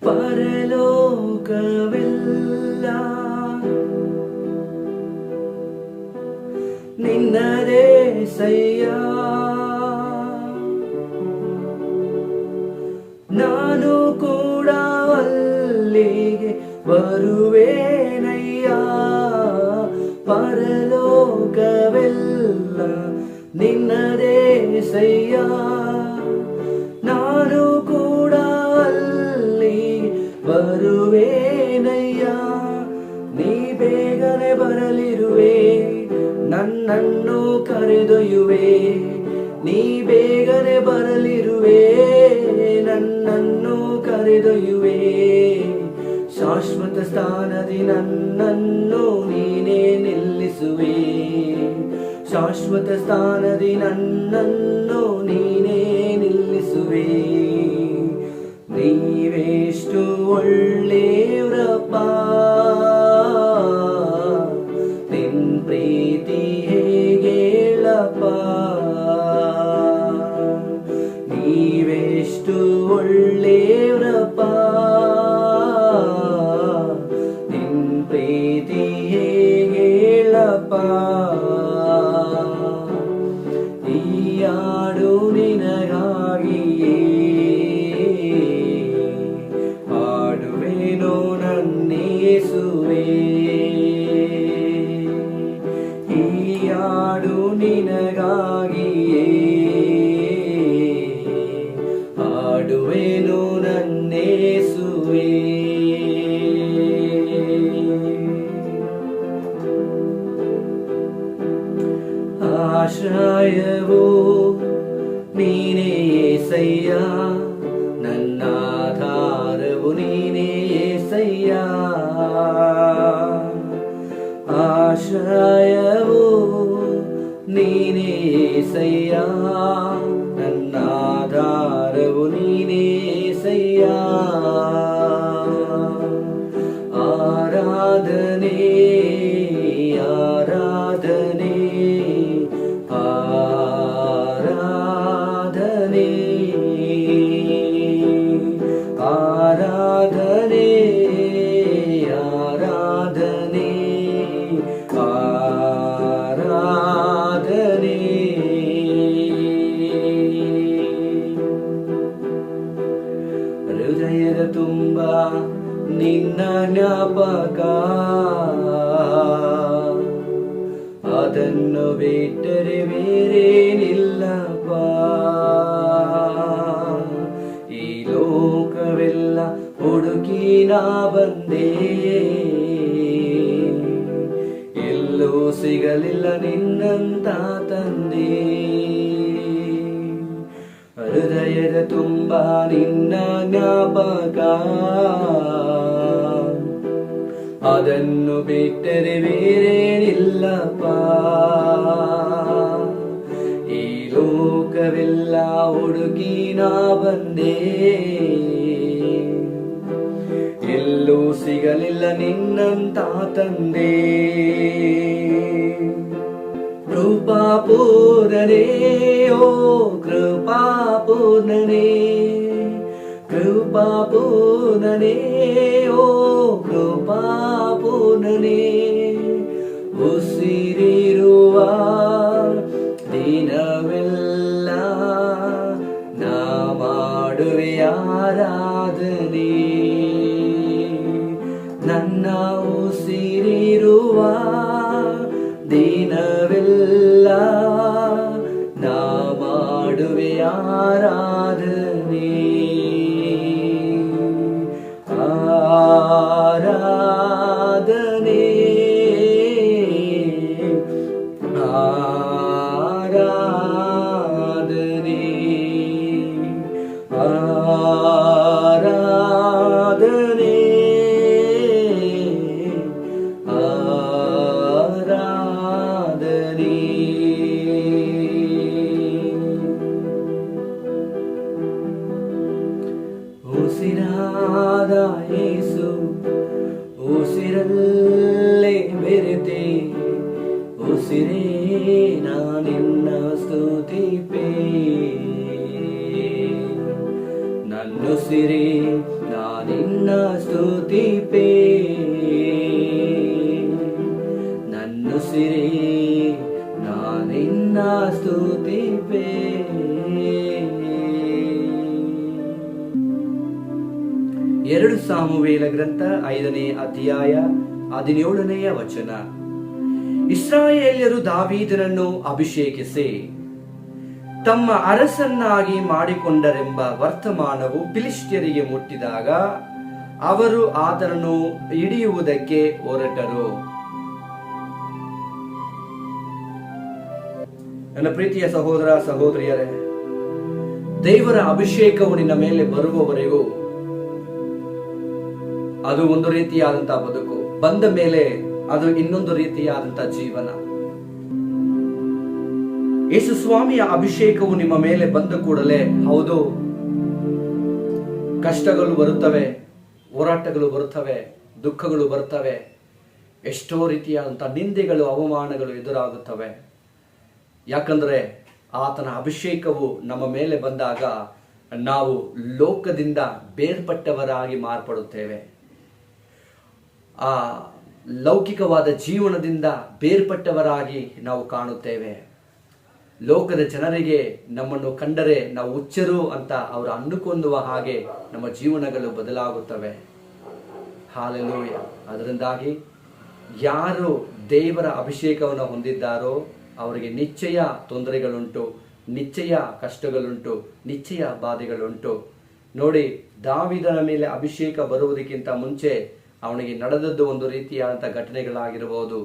ಪರಲೋಕವೆಲ್ಲ ನಿನ್ನದೇ ಸಯ್ಯ, ನಾನು ಕೂಡ ಅಲ್ಲಿಗೆ ಬರುವೇನಯ್ಯ. ಪರಲೋಕವೆಲ್ಲ ನಿನ್ನದೇ ಸಯ್ಯ, ನಾನು ಕೂಡ ಅಲ್ಲಿ ಬರುವೇನಯ್ಯ. ನೀ ಬೇಗನೆ ಬರಲಿರುವೆ, ನನ್ನನ್ನು ಕರೆದೊಯ್ಯುವೆ. ನೀ ಬೇಗನೆ ಬರಲಿರುವೆ, ನನ್ನನ್ನು ಕರೆದೊಯ್ಯುವೆ. ಶಾಶ್ವತ ಸ್ಥಾನದಿ ನನ್ನನ್ನು ನೀನೇ ನಿಲ್ಲಿಸುವೆ. ಶಾಶ್ವತ ಸ್ಥಾನದಿ ನನ್ನನ್ನು ನೀನೇ ನಿಲ್ಲಿಸುವೆ. ನೀವೆಷ್ಟು ಒಳ್ಳೆಯವರಪ್ಪ, ನಿನ್ ಪ್ರೀತಿ ಹೇಗೇಳಪ್ಪ. ನೀವೆಷ್ಟು ಒಳ್ಳೆಯವರಪ್ಪ, ನಿನ್ ಪ್ರೀತಿ ಹೇಗೇಳಪ್ಪ. ಈ ಹಾಡು ನಿನಗಾಗಿಯೇ ಹಾಡುವೆನೋ ನನ್ನೇಸುವೆ. ಈ ಹಾಡು ನಿನಗಾಗಿಯೇ ಹಾಡುವೆನೋ ನನ್ನೇಸುವೆ. ಆಶ್ರಯವೋ ನೀನೇ యేసయ్య, ನನ್ನ ಆಧಾರವು ನೀನೇ యేసయ్య. ಆಶ್ರಯವೋ ನೀನೇ యేసయ్య, ನನ್ನ ಆಧಾರವು ನೀನೇ యేసయ్య. ಆರಾಧನೆ ಆರಾಧನೆ ಆರಾಧನೆ ಆರಾಧನೆ ಆರಾಧನೆ ಆರಾಧನೆ. ಹೃದಯದ ತುಂಬ ನಿನ್ನ ಜ್ಞಾಪಕ, ಅದನ್ನು ಬಿಟ್ಟರೆ ಬೇರೇನಿಲ್ಲಪ್ಪ. ಈ ಲೋಕವೆಲ್ಲ ಹುಡುಕಿ ನಾ ಬಂದೆ, ಎಲ್ಲೂ ಸಿಗಲಿಲ್ಲ ನಿನ್ನಂತ ತಂದೆ. ಹೃದಯದ ತುಂಬ ನಿನ್ನ ಜ್ಞಾಪಕ, ಅದನ್ನು ಬಿಟ್ಟರೆ ಬೇರೇನಿಲ್ಲಪ್ಪ. ಈ ಲೋಕವೆಲ್ಲ ಹುಡುಕಿ ನಾ ಬಂದೆ, ಎಲ್ಲೂ ಸಿಗಲಿಲ್ಲ ನಿನ್ನಂತ ತಂದೆ. ಕೃಪಾಪೂರ್ಣನೇ ಓ ಕೃಪಾಪೂರ್ಣನೇ, ಕೃಪಾಪೂರ್ಣನೇ ಓ ಕೃಪಾಪೂರ್ಣನೇ. ಉಸಿರಿರುವ ದಿನವೆಲ್ಲ ನಾ ಮಾಡುವೆ ಆರಾಧನೆ. ನನ್ನ ಉಸಿರಿರುವ ದಿನವೆಲ್ಲ ನಾ ಮಾಡುವೆ ಆರಾಧನೆ. ಆರಾಧನೆ ಆರಾಧನೆ ಆರಾಧನೆ ಆರಾಧನೆ. ಉಸಿರಾದ ಯೇಸು ಉಸಿರಲ್ಲೇ ಬೆರೆತೆ, ಉಸಿರೇ ನಾನಿನ್ನ ಸ್ತುತಿಪೆ. ನನ್ನುಸಿರೇ ನಿನ್ನ ಸ್ತುತಿಪೇ ನನ್ನುಸಿರೇ ನಿನ್ನ ಸ್ತುತಿಪೇ. 2 ಸಾಮುವೇಲ ಗ್ರಂಥ 5ನೇ ಅಧ್ಯಾಯ 17ನೆಯ ವಚನ. ಇಸ್ರಾಯೇಲ್ಯರು ದಾವೀದನನ್ನು ಅಭಿಷೇಕಿಸಿ ತಮ್ಮ ಅರಸನ್ನಾಗಿ ಮಾಡಿಕೊಂಡರೆಂಬ ವರ್ತಮಾನವು ಫಿಲಿಷ್ಟಿಯರಿಗೆ ಮುಟ್ಟಿದಾಗ ಅವರು ಆತನನ್ನು ಹಿಡಿಯುವುದಕ್ಕೆ ಹೊರಟರು. ನನ್ನ ಪ್ರೀತಿಯ ಸಹೋದರ ಸಹೋದರಿಯರೇ, ದೇವರ ಅಭಿಷೇಕವು ನಿನ್ನ ಮೇಲೆ ಬರುವವರೆಗೂ ಅದು ಒಂದು ರೀತಿಯಾದಂತಹ ಬದುಕು, ಬಂದ ಮೇಲೆ ಅದು ಇನ್ನೊಂದು ರೀತಿಯಾದಂತಹ ಜೀವನ. ಯೇಸು ಸ್ವಾಮಿಯ ಅಭಿಷೇಕವು ನಿಮ್ಮ ಮೇಲೆ ಬಂದ ಕೂಡಲೇ, ಹೌದು, ಕಷ್ಟಗಳು ಬರುತ್ತವೆ, ಹೋರಾಟಗಳು ಬರುತ್ತವೆ, ದುಃಖಗಳು ಬರುತ್ತವೆ, ಎಷ್ಟೋ ರೀತಿಯಾದಂತಹ ನಿಂದೆಗಳು, ಅವಮಾನಗಳು ಎದುರಾಗುತ್ತವೆ. ಯಾಕಂದ್ರೆ ಆತನ ಅಭಿಷೇಕವು ನಮ್ಮ ಮೇಲೆ ಬಂದಾಗ ನಾವು ಲೋಕದಿಂದ ಬೇರ್ಪಟ್ಟವರಾಗಿ ಮಾರ್ಪಡುತ್ತೇವೆ. ಆ ಲೌಕಿಕವಾದ ಜೀವನದಿಂದ ಬೇರ್ಪಟ್ಟವರಾಗಿ ನಾವು ಕಾಣುತ್ತೇವೆ. ಲೋಕದ ಜನರಿಗೆ ನಮ್ಮನ್ನು ಕಂಡರೆ ನಾವು ಹುಚ್ಚರು ಅಂತ ಅವರು ಅಂದುಕೊಳ್ಳುವ ಹಾಗೆ ನಮ್ಮ ಜೀವನಗಳು ಬದಲಾಗುತ್ತವೆ. ಹಾಲೆಲೂಯ. ಅದರಿಂದಾಗಿ ಯಾರು ದೇವರ ಅಭಿಷೇಕವನ್ನು ಹೊಂದಿದ್ದಾರೋ ಅವರಿಗೆ ನಿಶ್ಚಯ ತೊಂದರೆಗಳುಂಟು, ನಿಶ್ಚಯ ಕಷ್ಟಗಳುಂಟು, ನಿಶ್ಚಯ ಬಾಧೆಗಳುಂಟು. ನೋಡಿ, ದಾವೀದನ ಮೇಲೆ ಅಭಿಷೇಕ ಬರುವುದಕ್ಕಿಂತ ಮುಂಚೆ ಅವನಿಗೆ ನಡೆದದ್ದು ಒಂದು ರೀತಿಯಾದಂಥ ಘಟನೆಗಳಾಗಿರಬಹುದು.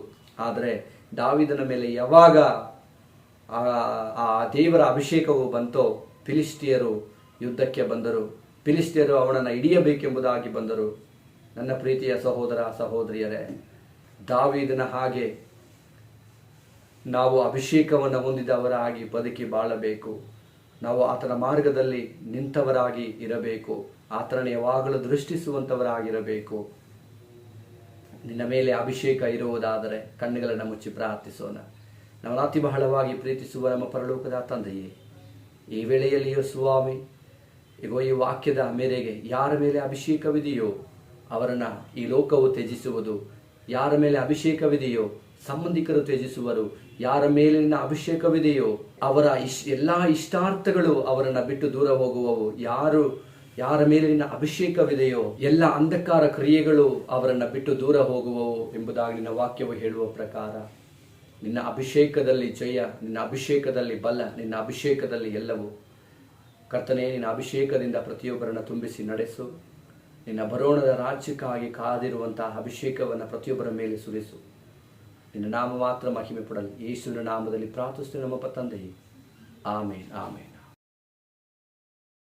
ಆದರೆ ದಾವೀದನ ಮೇಲೆ ಯಾವಾಗ ಆ ದೇವರ ಅಭಿಷೇಕವು ಬಂತೋ ಫಿಲಿಷ್ಟಿಯರು ಯುದ್ಧಕ್ಕೆ ಬಂದರು. ಫಿಲಿಷ್ಟಿಯರು ಅವನನ್ನು ಹಿಡಿಯಬೇಕೆಂಬುದಾಗಿ ಬಂದರು. ನನ್ನ ಪ್ರೀತಿಯ ಸಹೋದರ ಸಹೋದರಿಯರೇ, ದಾವೀದನ ಹಾಗೆ ನಾವು ಅಭಿಷೇಕವನ್ನು ಹೊಂದಿದವರಾಗಿ ಬದುಕಿ ಬಾಳಬೇಕು. ನಾವು ಆತನ ಮಾರ್ಗದಲ್ಲಿ ನಿಂತವರಾಗಿ ಇರಬೇಕು. ಆತನ ಯಾವಾಗಲೂ ದೃಷ್ಟಿಸುವಂಥವರಾಗಿರಬೇಕು. ನಿನ್ನ ಮೇಲೆ ಅಭಿಷೇಕ ಇರುವುದಾದರೆ ಕಣ್ಣುಗಳನ್ನು ಮುಚ್ಚಿ ಪ್ರಾರ್ಥಿಸೋಣ. ನಮ್ಮ ಅತಿ ಬಹಳವಾಗಿ ಪ್ರೀತಿಸುವ ನಮ್ಮ ಪರಲೋಕದ ತಂದೆಯೇ, ಈ ವೇಳೆಯಲ್ಲಿಯೂ ಸ್ವಾಮಿ, ಈಗ ಈ ವಾಕ್ಯದ ಮೇರೆಗೆ ಯಾರ ಮೇಲೆ ಅಭಿಷೇಕವಿದೆಯೋ ಅವರನ್ನು ಈ ಲೋಕವು ತ್ಯಜಿಸುವುದು, ಯಾರ ಮೇಲೆ ಅಭಿಷೇಕವಿದೆಯೋ ಸಂಬಂಧಿಕರು ತ್ಯಜಿಸುವರು, ಯಾರ ಮೇಲಿನ ಅಭಿಷೇಕವಿದೆಯೋ ಅವರ ಎಲ್ಲಾ ಇಷ್ಟಾರ್ಥಗಳು ಅವರನ್ನು ಬಿಟ್ಟು ದೂರ ಹೋಗುವವು. ಯಾರ ಮೇಲಿನ ಅಭಿಷೇಕವಿದೆಯೋ ಎಲ್ಲ ಅಂಧಕಾರ ಕ್ರಿಯೆಗಳು ಅವರನ್ನು ಬಿಟ್ಟು ದೂರ ಹೋಗುವವು ಎಂಬುದಾಗಿ ನಿನ್ನ ವಾಕ್ಯವು ಹೇಳುವ ಪ್ರಕಾರ ನಿನ್ನ ಅಭಿಷೇಕದಲ್ಲಿ ಜಯ, ನಿನ್ನ ಅಭಿಷೇಕದಲ್ಲಿ ಬಲ, ನಿನ್ನ ಅಭಿಷೇಕದಲ್ಲಿ ಎಲ್ಲವೂ. ಕರ್ತನೇ, ನಿನ್ನ ಅಭಿಷೇಕದಿಂದ ಪ್ರತಿಯೊಬ್ಬರನ್ನು ತುಂಬಿಸಿ ನಡೆಸು. ನಿನ್ನ ಬರೋಣದ ರಾಜ್ಯಕ್ಕಾಗಿ ಕಾದಿರುವಂತಹ ಅಭಿಷೇಕವನ್ನು ಪ್ರತಿಯೊಬ್ಬರ ಮೇಲೆ ಸುರಿಸು. ನಿನ್ನ ನಾಮ ಮಾತ್ರ ಮಹಿಮೆ ಪಡಲಿ. ಯೇಸುವಿನ ನಾಮದಲ್ಲಿ ಪ್ರಾರ್ಥಿಸುತ್ತೇವೆ ನಮ್ಮ ತಂದೆಯೇ. ಆಮೇನ್, ಆಮೇನ್.